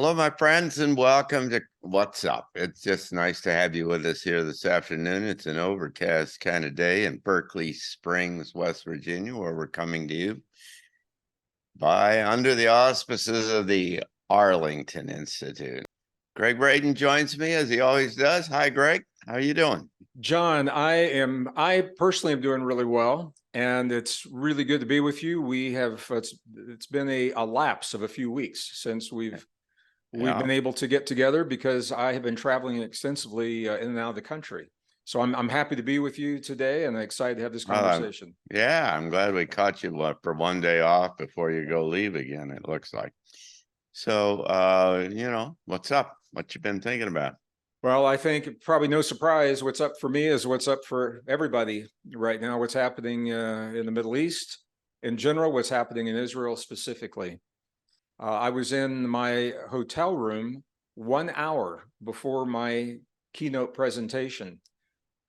Hello, my friends, and welcome to What's Up. It's just nice to have you with us here this afternoon. It's an overcast kind of day in Berkeley Springs, West Virginia, where we're coming to you by under the auspices of the Arlington Institute. Gregg Braden joins me as he always does. Hi, Gregg. How are you doing? John, I personally am doing really well, and it's really good to be with you. It's been a lapse of a few weeks since we've been able to get together because I have been traveling extensively in and out of the country. So I'm happy to be with you today and excited to have this conversation. Yeah, I'm glad we caught you for one day off before you go leave again, it looks like. So, what's up? What you been thinking about? Well, I think probably no surprise, what's up for me is what's up for everybody right now. What's happening in the Middle East in general, what's happening in Israel specifically. I was in my hotel room 1 hour before my keynote presentation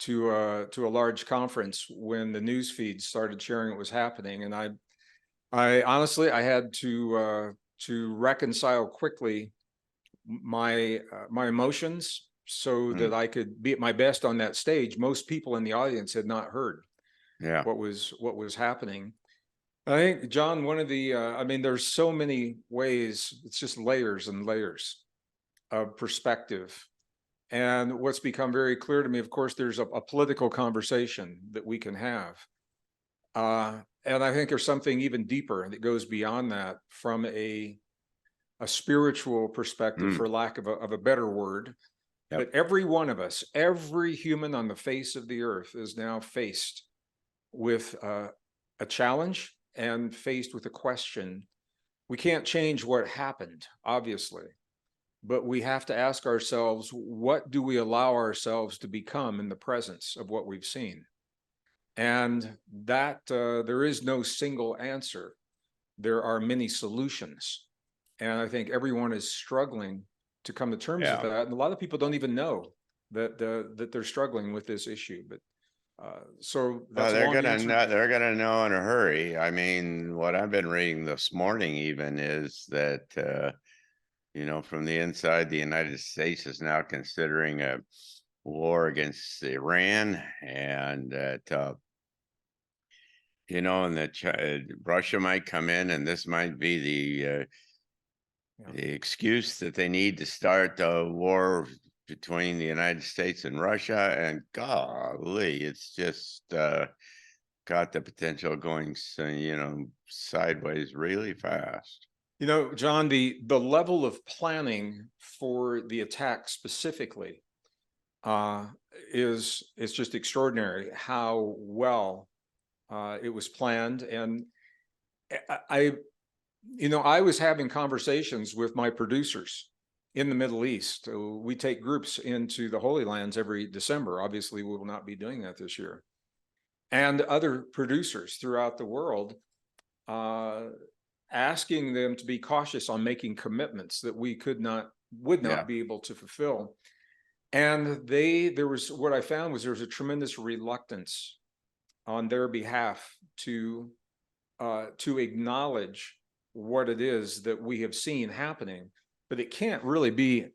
to a large conference when the news feed started sharing what was happening, and I honestly I had to reconcile quickly my emotions so that I could be at my best on that stage. Most people in the audience had not heard what was happening. I think, John, one of the, there's so many ways, it's just layers and layers of perspective. And what's become very clear to me, of course, there's a political conversation that we can have. And I think there's something even deeper that goes beyond that from a spiritual perspective, for lack of a better word. But every one of us, every human on the face of the earth is now faced with a challenge and faced with a question. We can't change what happened, obviously, but we have to ask ourselves, what do we allow ourselves to become in the presence of what we've seen? And that there is no single answer. There are many solutions. And I think everyone is struggling to come to terms with that. And a lot of people don't even know that they're struggling with this issue. But so that's they're gonna know in a hurry. I mean, what I've been reading this morning even is that from the inside, the United States is now considering a war against Iran, and that and that Russia might come in, and this might be the excuse that they need to start a war between the United States and Russia. And golly, it's just got the potential going, sideways really fast. John, the level of planning for the attack specifically is just extraordinary. How well it was planned, and I was having conversations with my producers in the Middle East. We take groups into the Holy Lands every December. Obviously, we will not be doing that this year. And other producers throughout the world, asking them to be cautious on making commitments that we would not be able to fulfill. And what I found was there was a tremendous reluctance on their behalf to acknowledge what it is that we have seen happening. But it can't really be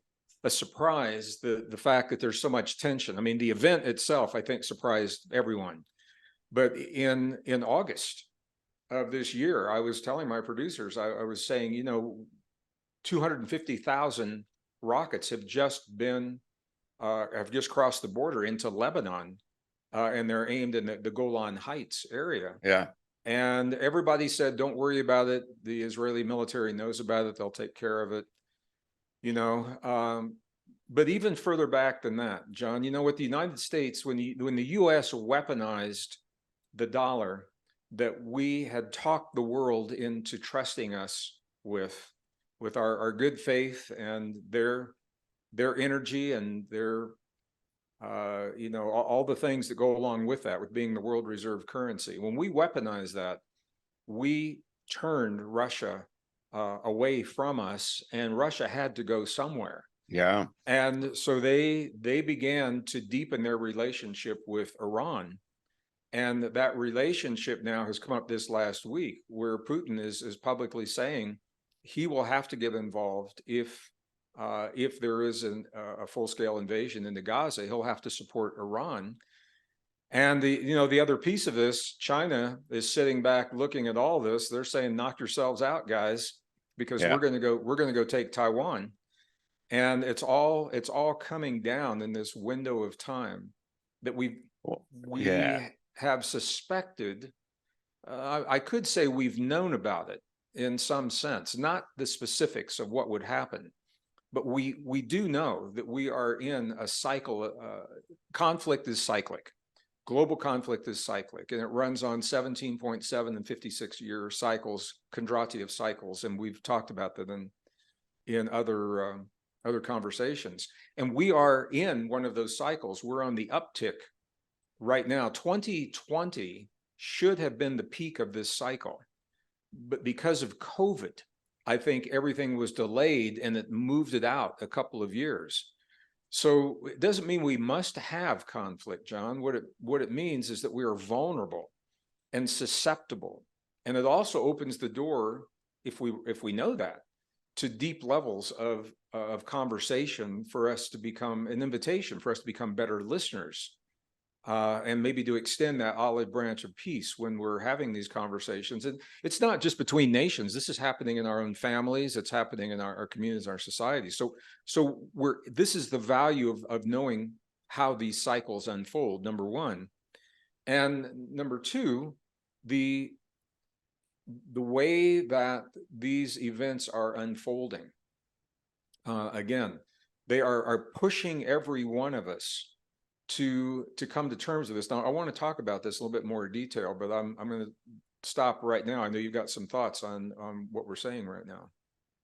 a surprise, the fact that there's so much tension. I mean, the event itself, I think, surprised everyone. But in August of this year, I was telling my producers, I was saying, 250,000 rockets have just crossed the border into Lebanon, and they're aimed in the Golan Heights area. Yeah. And everybody said, don't worry about it. The Israeli military knows about it. They'll take care of it. But even further back than that, John, with the United States, when the U.S. weaponized the dollar that we had talked the world into trusting us with our good faith and their energy and their all the things that go along with that, with being the world reserve currency. When we weaponized that, we turned Russia away from us, and Russia had to go somewhere. Yeah. And so they began to deepen their relationship with Iran. And that relationship now has come up this last week, where Putin is publicly saying he will have to get involved if if there is a full-scale invasion into Gaza, he'll have to support Iran. And the other piece of this, China is sitting back looking at all this. They're saying, knock yourselves out, guys, because Yeah. we're going to go take Taiwan. And it's all coming down in this window of time that we Yeah. have suspected. I could say we've known about it in some sense, not the specifics of what would happen, but we do know that we are in a cycle. Conflict is cyclic. Global conflict is cyclic, and it runs on 17.7 and 56-year cycles, Kondratiev cycles, and we've talked about that in other conversations. And we are in one of those cycles. We're on the uptick right now. 2020 should have been the peak of this cycle, but because of COVID, I think everything was delayed and it moved it out a couple of years. So it doesn't mean we must have conflict, John. What it means is that we are vulnerable and susceptible. And it also opens the door, if we know that, to deep levels of conversation for us to become an invitation for us to become better listeners, and maybe to extend that olive branch of peace when we're having these conversations. And it's not just between nations. This is happening in our own families. It's happening in our communities, our societies. So this is the value of knowing how these cycles unfold, number one. And number two, the way that these events are unfolding, again, they are pushing every one of us to come to terms with this. Now, I want to talk about this a little bit more in detail, but I'm going to stop right now. I know you've got some thoughts on what we're saying right now.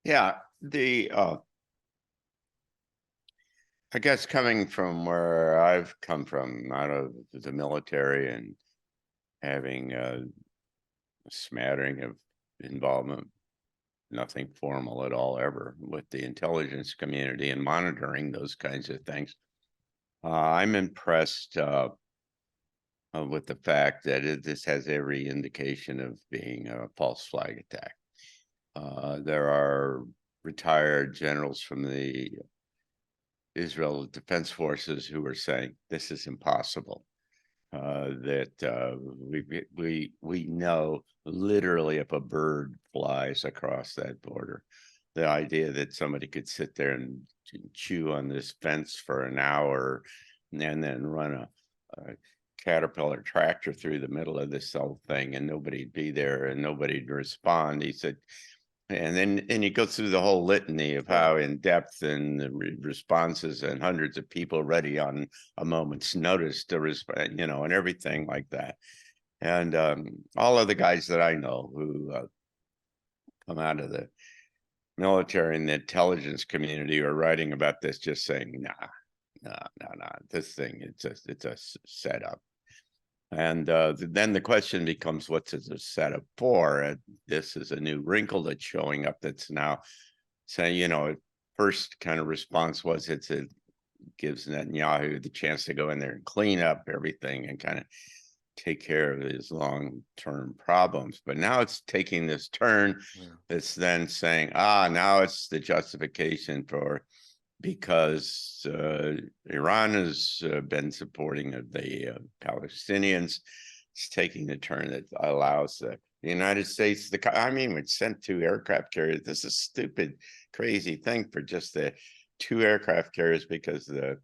Yeah. I guess coming from where I've come from, out of the military and having a smattering of involvement, nothing formal at all ever, with the intelligence community and monitoring those kinds of things. I'm impressed with the fact that this has every indication of being a false flag attack. There are retired generals from the Israel Defense Forces who are saying this is impossible. That we know literally if a bird flies across that border, the idea that somebody could sit there and chew on this fence for an hour and then run a Caterpillar tractor through the middle of this whole thing and nobody'd be there and nobody'd respond. He said, and he goes through the whole litany of how in depth and the responses and hundreds of people ready on a moment's notice to respond, and everything like that. And all of the guys that I know who come out of the military and the intelligence community are writing about this, just saying, nah, this thing, it's a setup. And then the question becomes, what's it a setup for? And this is a new wrinkle that's showing up that's now saying, first kind of response was it gives Netanyahu the chance to go in there and clean up everything and kind of take care of his long-term problems. But now it's taking this turn. It's then saying, now it's the justification for, because Iran has been supporting the Palestinians. It's taking the turn that allows the United States, it sent 2 aircraft carriers. This is a stupid, crazy thing for just the 2 aircraft carriers because the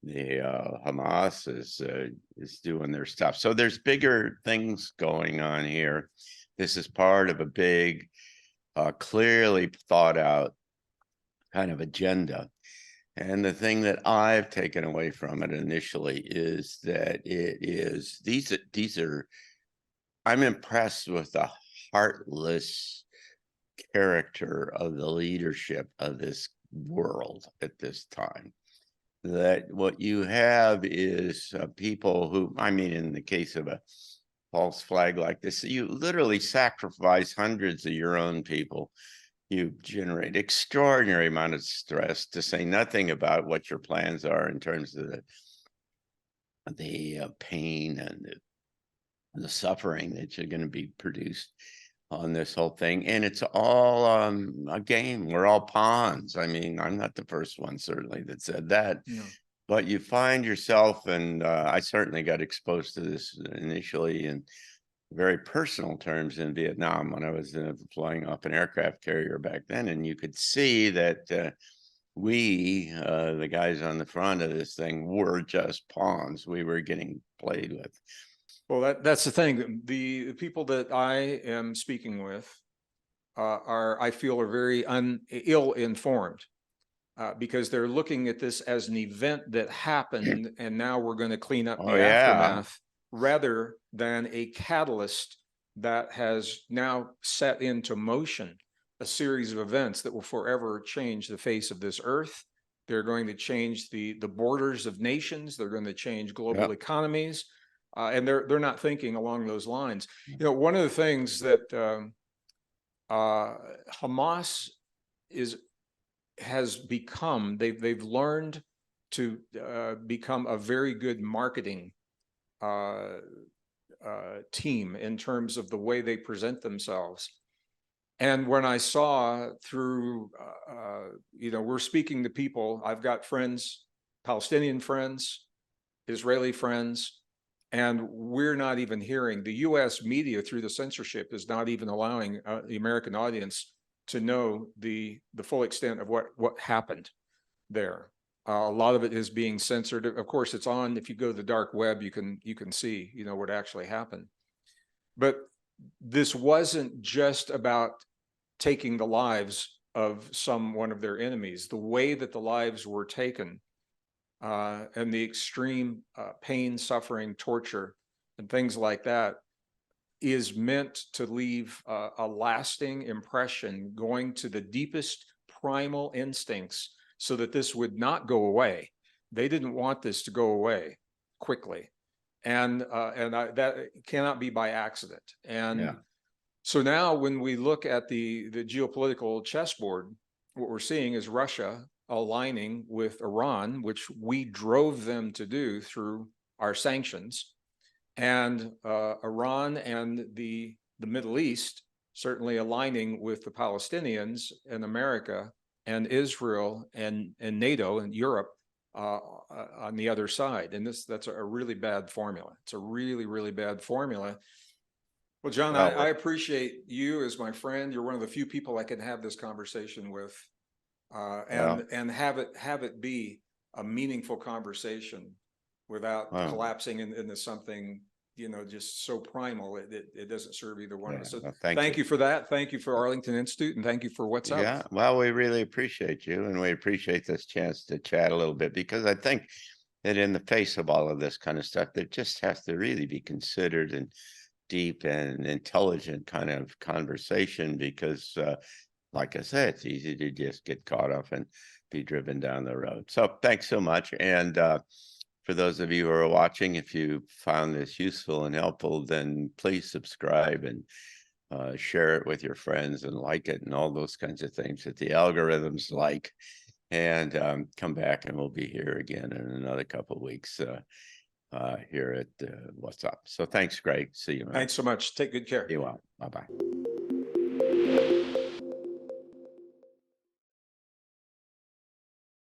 Hamas is doing their stuff. So there's bigger things going on here. This is part of a big, clearly thought out kind of agenda. And the thing that I've taken away from it initially is that I'm impressed with the heartless character of the leadership of this world at this time. That what you have is people who, in the case of a false flag like this, you literally sacrifice hundreds of your own people. You generate extraordinary amount of stress, to say nothing about what your plans are in terms of the pain and the suffering that you're going to be produced on this whole thing, and it's all a game. We're all pawns. I mean, I'm not the first one certainly that said that, Yeah. but you find yourself, and I certainly got exposed to this initially in very personal terms in Vietnam when I was flying off an aircraft carrier back then, and you could see that we, the guys on the front of this thing, were just pawns. We were getting played with. Well, that's the thing. The people that I am speaking with I feel, are very ill-informed because they're looking at this as an event that happened, and now we're going to clean up Oh the yeah, aftermath, rather than a catalyst that has now set into motion a series of events that will forever change the face of this earth. They're going to change the borders of nations. They're going to change global yep. economies, and they're not thinking along those lines. You know, one of the things that Hamas has become, they've learned to become a very good marketing team in terms of the way they present themselves. And when I saw through, you know, we're speaking to people, I've got friends, Palestinian friends, Israeli friends, and we're not even hearing, the US media through the censorship is not even allowing the American audience to know the full extent of what happened there. A lot of it is being censored. Of course, it's on. If you go to the dark web, you can see, you know, what actually happened. But this wasn't just about taking the lives of one of their enemies. The way that the lives were taken, and the extreme pain, suffering, torture, and things like that, is meant to leave a lasting impression, going to the deepest primal instincts, so that this would not go away. They didn't want this to go away quickly, and that cannot be by accident. And Yeah. so now, when we look at the geopolitical chessboard, what we're seeing is Russia aligning with Iran, which we drove them to do through our sanctions, and Iran and the Middle East certainly aligning with the Palestinians and America and Israel and NATO and Europe on the other side. And that's a really bad formula. It's a really, really bad formula. Well, John, Well, I appreciate you as my friend. You're one of the few people I can have this conversation with, well, and have it be a meaningful conversation without well, collapsing into something, you know, just so primal it doesn't serve either one of yeah. us. So Well, thank thank you. you for that. Thank you for Arlington Institute, and thank you for What's Up. Yeah. Well, we really appreciate you, and we appreciate this chance to chat a little bit, because I think that in the face of all of this kind of stuff, there just has to really be considered and deep and intelligent kind of conversation, because like I said, it's easy to just get caught up and be driven down the road. So thanks so much. And for those of you who are watching, if you found this useful and helpful, then please subscribe and share it with your friends and like it and all those kinds of things that the algorithms like. And come back, and we'll be here again in another couple of weeks here at What's Up. So thanks, Greg. See you, man. Thanks so much. Take good care. Be well. Bye-bye.